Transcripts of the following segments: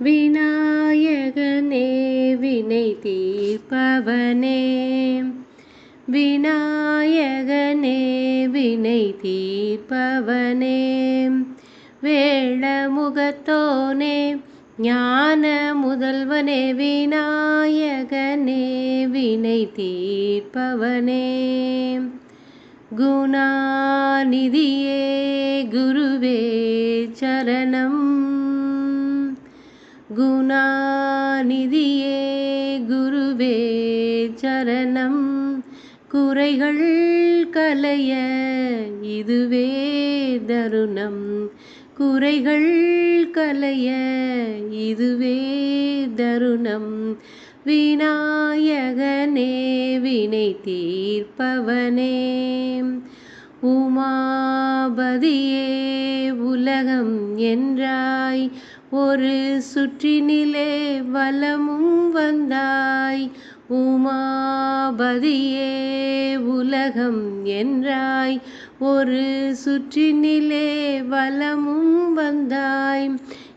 விநாயகனே வினை தீர்ப்பவனே, விநாயகனே வினை தீர்ப்பவனே, வேழமுகத்தோனே ஞான முதல்வனே, விநாயகனே வினை தீர்ப்பவனே, குணாநிதியே குருவே சரணம், குணாநிதியே குருவே சரணம், குறைகள் களைய இதுவே தருணம், குறைகள் களைய இதுவே தருணம், விநாயகனே வினை தீர்ப்பவனே, உமாபதியே உலகம் என்றாய், ஒரு சுற்றினிலே வலமும் வந்தாய், உமாபதியே உலகம் என்றாய், ஒரு சுற்றினிலே வலமும் வந்தாய்,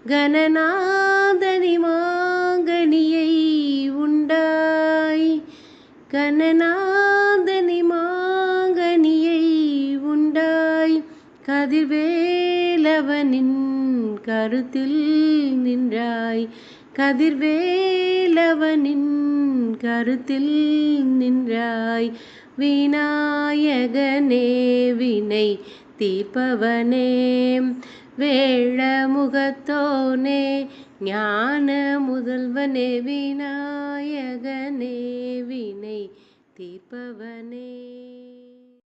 கணநாதனி மாங்கனியை உண்டாய், கணநாதனி மாங்கனியை உண்டாய், கதிர்வேலவனின் கருத்தில் நின்றாய், கதிர்வேலவனின் கருத்தில் நின்றாய், விநாயகனே வினை தீர்ப்பவனே, வேழமுகத்தோனே ஞான முதல்வனே, விநாயகனே வினை தீர்ப்பவனே.